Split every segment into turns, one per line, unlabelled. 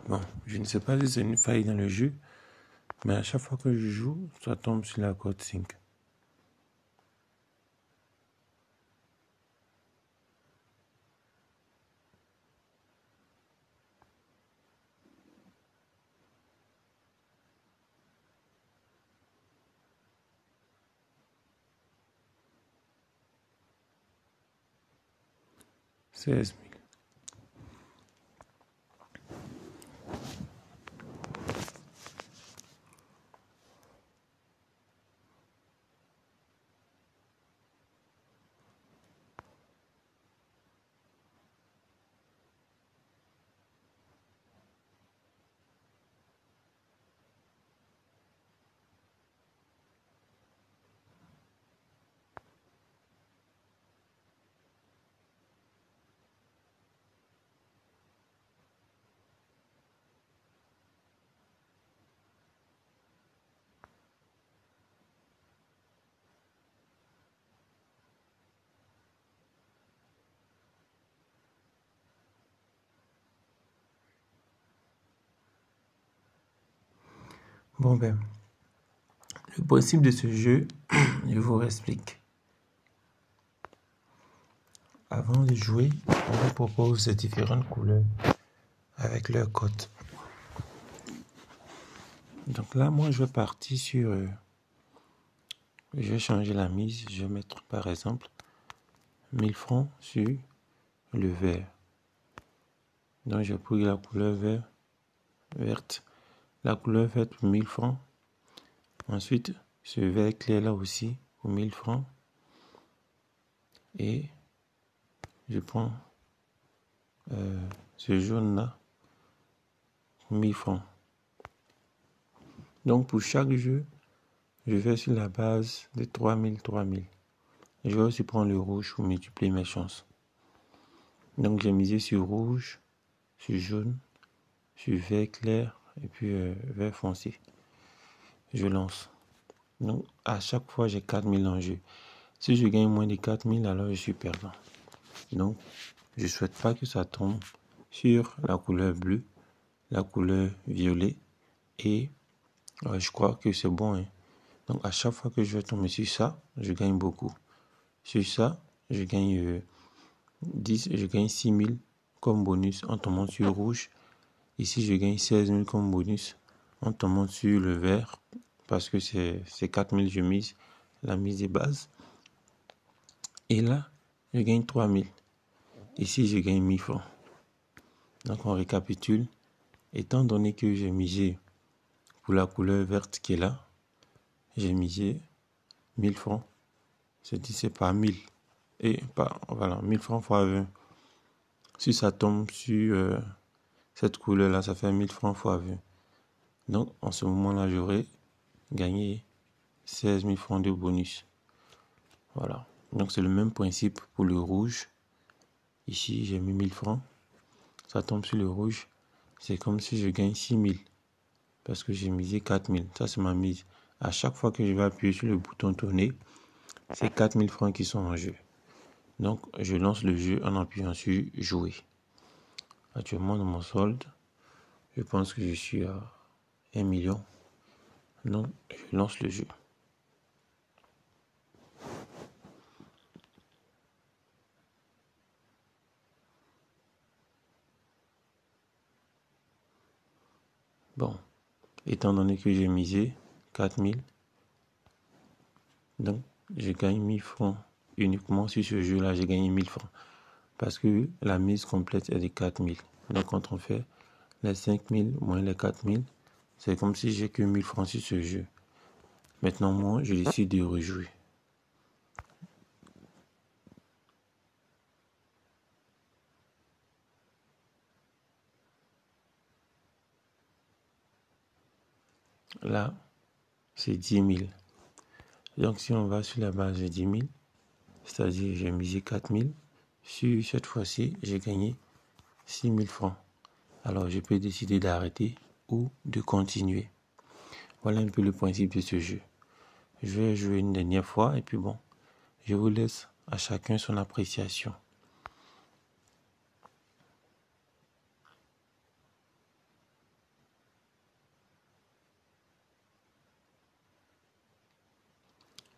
Bon, je ne sais pas si c'est une faille dans le jeu, mais à chaque fois que je joue, ça tombe sur la cote 5. $16 000. Bon ben, le principe de ce jeu, je vous explique. Avant de jouer, on vous propose différentes couleurs avec leur cote. Donc là, moi, je vais partir sur... je vais changer la mise. Je vais mettre, par exemple, 1000 francs sur le vert. Donc, j'ai pris la couleur verte. La couleur verte pour 1000 francs. Ensuite, ce vert clair là aussi pour 1000 francs. Et je prends ce jaune là pour 1000 francs. Donc, pour chaque jeu, je vais sur la base de 3000. Je vais aussi prendre le rouge pour multiplier mes chances. Donc, j'ai misé sur rouge, sur jaune, sur vert clair et puis vert foncé. Je lance. Donc, à chaque fois, j'ai 4000 en jeu. Si je gagne moins de 4000, alors je suis perdant. Donc, je ne souhaite pas que ça tombe sur la couleur bleue, la couleur violet et je crois que c'est bon. Hein. Donc, à chaque fois que je vais tomber sur ça, je gagne beaucoup. Sur ça, je gagne 6000 comme bonus en tombant sur rouge. Ici, je gagne 16 000 comme bonus en tombant sur le vert parce que c'est 4000 je mise, la mise de base. Et là, je gagne 3000. Ici, je gagne 1000 francs. Donc, on récapitule. Étant donné que j'ai misé pour la couleur verte qui est là, j'ai misé 1000 francs. C'est pas 1000. Et voilà, 1000 francs fois 20. Si ça tombe sur cette couleur-là, ça fait 1000 francs fois 20. Donc, en ce moment-là, j'aurais gagné 16 000 francs de bonus. Voilà. Donc, c'est le même principe pour le rouge. Ici, j'ai mis 1000 francs. Ça tombe sur le rouge. C'est comme si je gagne 6000. Parce que j'ai misé 4000. Ça, c'est ma mise. À chaque fois que je vais appuyer sur le bouton tourner, c'est 4000 francs qui sont en jeu. Donc, je lance le jeu en appuyant sur jouer. Actuellement, dans mon solde, je pense que je suis à 1 million. Donc, je lance le jeu. Bon, étant donné que j'ai misé 4000, donc je gagne 1000 francs uniquement sur ce jeu-là, j'ai gagné 1000 francs. Parce que la mise complète est de 4000. Donc quand on fait les 5000 moins les 4000, c'est comme si j'ai que 1000 francs sur ce jeu. Maintenant, moi, je décide de rejouer. Là, c'est 10 000. Donc si on va sur la base de 10 000, c'est-à-dire j'ai misé 4000, sur cette fois-ci, j'ai gagné 6000 francs. Alors je peux décider d'arrêter ou de continuer. Voilà un peu le principe de ce jeu. Je vais jouer une dernière fois et puis bon, je vous laisse à chacun son appréciation.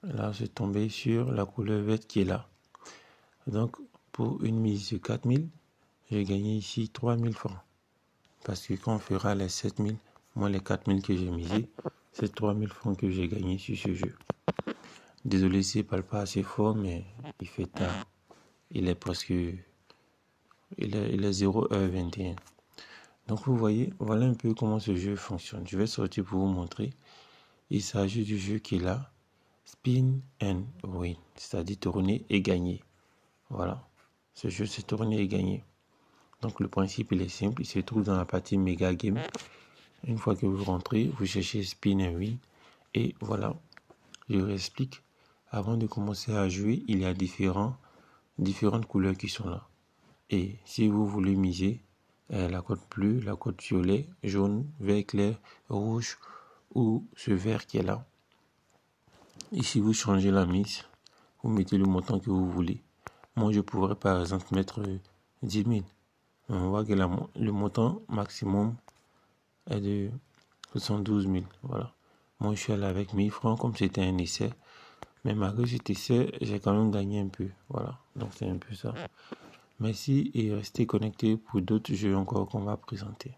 Là, j'ai tombé sur la couleur verte qui est là. Donc, pour une mise de 4000, j'ai gagné ici 3000 francs. Parce que quand on fera les 7000 moins les 4000 que j'ai misé, c'est 3000 francs que j'ai gagné sur ce jeu. Désolé si je parle pas assez fort, mais il fait tard. Il est presque... Il est 0h21. Donc vous voyez, voilà un peu comment ce jeu fonctionne. Je vais sortir pour vous montrer. Il s'agit du jeu qui est là. Spin and win. C'est-à-dire tourner et gagner. Voilà. Ce jeu, c'est tourner et gagner. Donc le principe, il est simple. Il se trouve dans la partie Mega Game. Une fois que vous rentrez, vous cherchez Spin and Win. Et voilà, je vous explique. Avant de commencer à jouer, il y a différentes couleurs qui sont là. Et si vous voulez miser, la cote bleue, la cote violet, jaune, vert clair, rouge ou ce vert qui est là. Ici, vous changez la mise. Vous mettez le montant que vous voulez. Moi, je pourrais par exemple mettre 10 000. On voit que le montant maximum est de 72 000. Voilà. Moi, je suis allé avec 1000 francs comme c'était un essai. Mais malgré cet essai, j'ai quand même gagné un peu. Voilà. Donc, c'est un peu ça. Merci et restez connectés pour d'autres jeux encore qu'on va présenter.